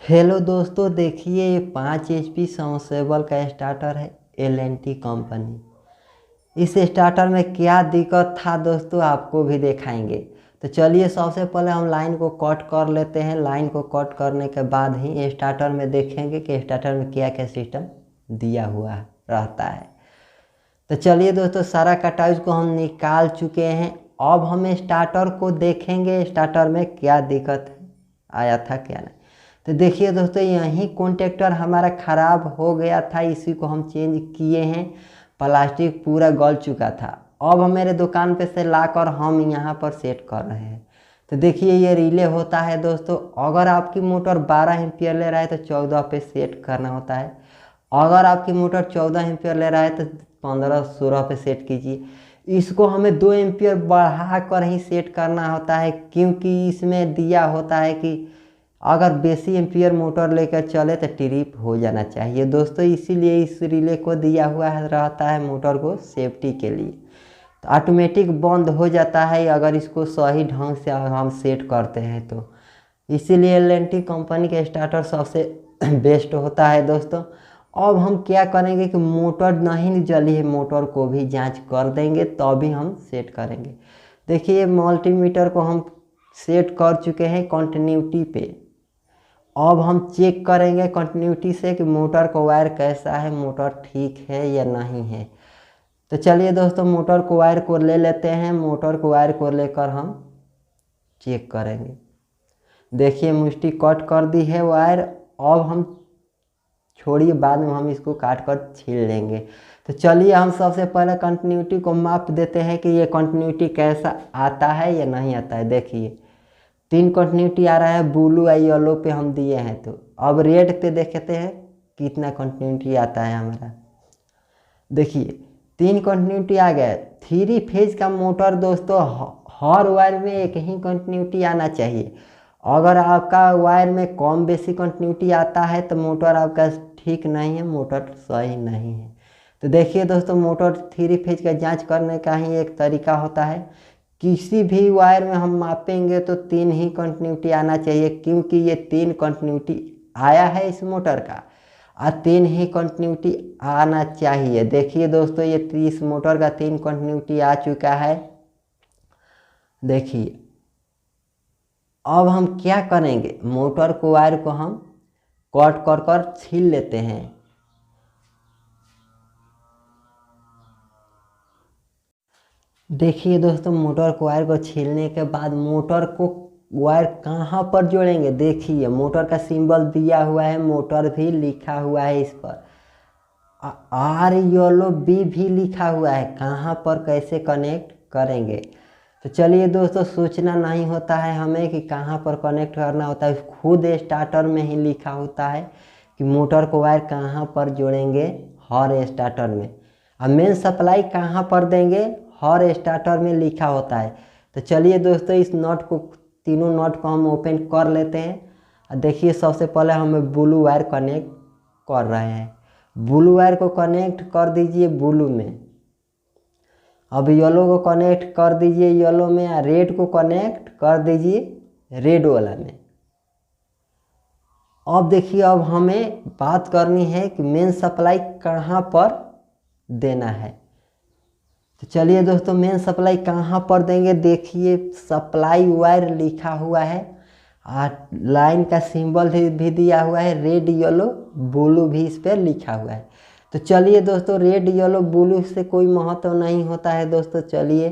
Hello दोस्तों, देखिए ये 5 HP सबमर्सिबल का स्टार्टर है L&T कंपनी। इस स्टार्टर में क्या दिक्कत था दोस्तों आपको भी दिखाएंगे। तो चलिए सबसे पहले हम लाइन को कट कर लेते हैं। लाइन को कट करने के बाद ही स्टार्टर में देखेंगे कि स्टार्टर में क्या क्या सिस्टम दिया हुआ रहता है। तो चलिए दोस्तों, सारा कटाइज को हम निकाल चुके हैं। अब हम स्टार्टर को देखेंगे, स्टार्टर में क्या दिक्कत आया था क्या नहीं। तो देखिए दोस्तों, यही कॉन्टेक्टर हमारा ख़राब हो गया था, इसी को हम चेंज किए हैं। प्लास्टिक पूरा गल चुका था। अब हम मेरे दुकान पे से लाकर हम यहाँ पर सेट कर रहे हैं। तो देखिए ये रिले होता है दोस्तों। अगर आपकी मोटर 12 एम्पियर ले रहा है तो 14 पे सेट करना होता है। अगर आपकी मोटर 14 एम्पियर ले रहा है तो 15-16 पे सेट कीजिए। इसको हमें 2 एम्पियर बढ़ा कर ही सेट करना होता है, क्योंकि इसमें दिया होता है कि अगर बेसी एम्पियर मोटर लेकर चले तो ट्रिप हो जाना चाहिए दोस्तों। इसीलिए इस रिले को दिया हुआ रहता है मोटर को सेफ्टी के लिए। तो ऑटोमेटिक बंद हो जाता है अगर इसको सही ढंग से हम सेट करते हैं तो। इसीलिए L&T कंपनी के स्टार्टर सबसे बेस्ट होता है दोस्तों। अब हम क्या करेंगे कि मोटर नहीं जली है, मोटर को भी जांच कर देंगे तभी हम सेट करेंगे। देखिए मल्टीमीटर को हम सेट कर चुके हैं कंटिन्यूटी पे। अब हम चेक करेंगे कंटिन्यूटी से कि मोटर का वायर कैसा है, मोटर ठीक है या नहीं है। तो चलिए दोस्तों, मोटर को वायर को ले लेते हैं। मोटर को वायर को लेकर हम चेक करेंगे। देखिए मुष्टि कट कर दी है वायर। अब हम छोड़िए, बाद में हम इसको काट कर छील लेंगे। तो चलिए हम सबसे पहले कंटिन्यूटी को माप देते हैं कि ये कंटिन्यूटी कैसा आता है या नहीं आता है। देखिए 3 कंटिन्यूटी आ रहा है, ब्लू और येलो पे हम दिए हैं। तो अब रेड पे देखते हैं कितना कंटिन्यूटी आता है हमारा। देखिए 3 कंटिन्यूटी आ गया। 3 फेज का मोटर दोस्तों, हर वायर में एक ही कंटिन्यूटी आना चाहिए। अगर आपका वायर में कम बेसी कंटिन्यूटी आता है तो मोटर आपका ठीक नहीं है, मोटर सही नहीं है। तो देखिए दोस्तों, मोटर 3 फेज का जांच करने का ही एक तरीका होता है। किसी भी वायर में हम मापेंगे तो 3 ही कंटिन्यूटी आना चाहिए, क्योंकि ये 3 कंटिन्यूटी आया है इस मोटर का और 3 ही कंटिन्यूटी आना चाहिए। देखिए दोस्तों, ये इस मोटर का 3 कंटिन्यूटी आ चुका है। देखिए अब हम क्या करेंगे, मोटर को वायर को हम कट कर कर छील लेते हैं। देखिए दोस्तों, मोटर को वायर को छीलने के बाद मोटर को वायर कहाँ पर जोड़ेंगे। देखिए मोटर का सिंबल दिया हुआ है, मोटर भी लिखा हुआ है इस पर, RYB भी लिखा हुआ है। कहाँ पर कैसे कनेक्ट करेंगे। तो चलिए दोस्तों, सोचना नहीं होता है हमें कि कहाँ पर कनेक्ट करना होता है, खुद स्टार्टर में ही लिखा होता है कि मोटर को वायर कहाँ पर जोड़ेंगे हर स्टार्टर में। अब मेन सप्लाई कहाँ पर देंगे हर स्टार्टर में लिखा होता है। तो चलिए दोस्तों, इस नट को, तीनों नट को हम ओपन कर लेते हैं। देखिए सबसे पहले हम ब्लू वायर कनेक्ट कर रहे हैं। ब्लू वायर को कनेक्ट कर दीजिए ब्लू में। अब येलो को कनेक्ट कर दीजिए येलो में, या रेड को कनेक्ट कर दीजिए रेड वाला में। अब देखिए, अब हमें बात करनी है कि मेन सप्लाई कहाँ पर देना है। तो चलिए दोस्तों, मेन सप्लाई कहाँ पर देंगे। देखिए सप्लाई वायर लिखा हुआ है और लाइन का सिंबल भी दिया हुआ है, रेड येलो ब्लू भी इस पर लिखा हुआ है। तो चलिए दोस्तों, रेड येलो ब्लू से कोई महत्व नहीं होता है दोस्तों। चलिए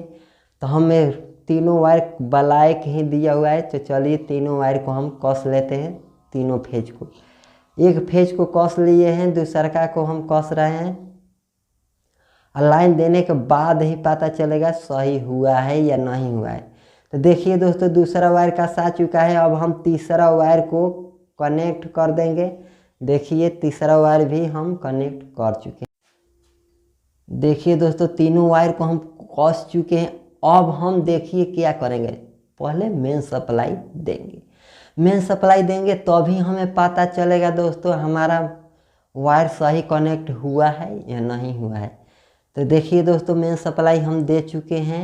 तो हमें तीनों वायर ब्लैक ही दिया हुआ है। तो चलिए तीनों वायर को हम कस लेते हैं, तीनों फेज को। एक फेज को कस लिए हैं, दूसरा को हम कस रहे हैं। लाइन देने के बाद ही पता चलेगा सही हुआ है या नहीं हुआ है। तो देखिए दोस्तों, दूसरा वायर का आ चुका है। अब हम तीसरा वायर को कनेक्ट कर देंगे। देखिए तीसरा वायर भी हम कनेक्ट कर चुके हैं। देखिए दोस्तों, तीनों वायर को हम कस चुके हैं। अब हम देखिए क्या करेंगे, पहले मेन सप्लाई देंगे। मेन सप्लाई देंगे तभी हमें पता चलेगा दोस्तों हमारा वायर सही कनेक्ट हुआ है या नहीं हुआ है। तो देखिए दोस्तों, मेन सप्लाई हम दे चुके हैं।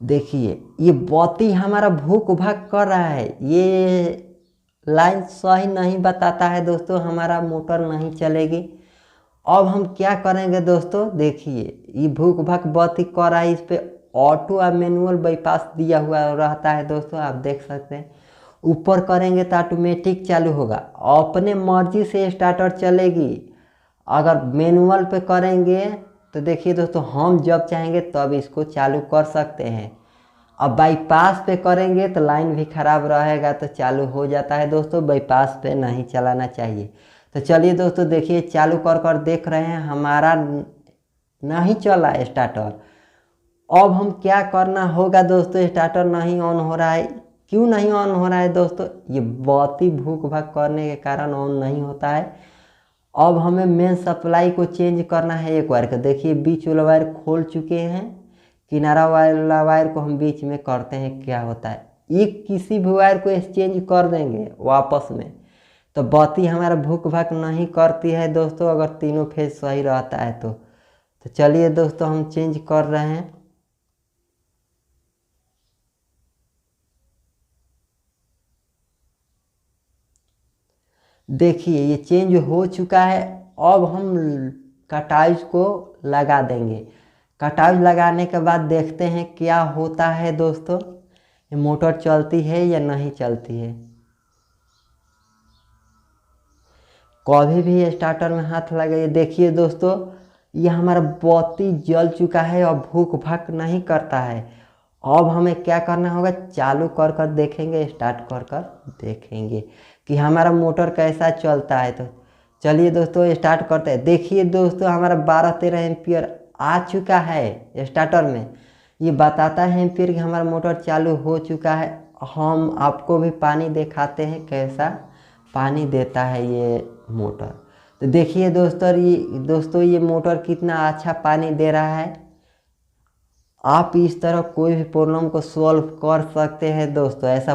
देखिए ये बत्ती हमारा भूक भाग कर रहा है, ये लाइन सही नहीं बताता है दोस्तों, हमारा मोटर नहीं चलेगी। अब हम क्या करेंगे दोस्तों, देखिए ये भूक भक बत्ती कर रहा है, इस पर ऑटो और मैनुअल बाईपास दिया हुआ रहता है दोस्तों, आप देख सकते हैं। ऊपर करेंगे तो ऑटोमेटिक चालू होगा, अपने मर्जी से स्टार्टर चलेगी। अगर मैनुअल पे करेंगे तो देखिए दोस्तों, हम जब चाहेंगे तब इसको चालू कर सकते हैं। अब बाईपास पे करेंगे तो लाइन भी ख़राब रहेगा तो चालू हो जाता है दोस्तों, बाईपास पे नहीं चलाना चाहिए। तो चलिए दोस्तों, देखिए चालू कर कर देख रहे हैं, हमारा नहीं चला स्टार्टर। अब हम क्या करना होगा दोस्तों, स्टार्टर नहीं ऑन हो रहा है। क्यों नहीं ऑन हो रहा है दोस्तों, ये बत्ती भूक भाग करने के कारण ऑन नहीं होता है। अब हमें मेन सप्लाई को चेंज करना है एक वायर का। देखिए बीच वाला वायर खोल चुके हैं, किनारा वाला वायर को हम बीच में करते हैं, क्या होता है एक किसी भी वायर को एक्सचेंज कर देंगे वापस में, तो बत्ती हमारा भूक भाग नहीं करती है दोस्तों, अगर तीनों फेज सही रहता है तो चलिए दोस्तों हम चेंज कर रहे हैं। देखिए ये चेंज हो चुका है। अब हम कटाइज को लगा देंगे। कटाइज लगाने के बाद देखते हैं क्या होता है दोस्तों, ये मोटर चलती है या नहीं चलती है। कभी भी स्टार्टर में हाथ लगाइए, देखिए दोस्तों ये हमारा बत्ती जल चुका है और भूक भाग नहीं करता है। अब हमें क्या करना होगा, चालू कर कर देखेंगे, स्टार्ट कर कर देखेंगे कि हमारा मोटर कैसा चलता है। तो चलिए दोस्तों स्टार्ट करते हैं। देखिए दोस्तों हमारा 12-13 एम्पियर आ चुका है स्टार्टर में, ये बताता है एम्पियर कि हमारा मोटर चालू हो चुका है। हम आपको भी पानी दिखाते हैं कैसा पानी देता है ये मोटर। तो देखिए दोस्तों ये मोटर कितना अच्छा पानी दे रहा है। आप इस तरह कोई भी प्रॉब्लम को सॉल्व कर सकते हैं दोस्तों, ऐसा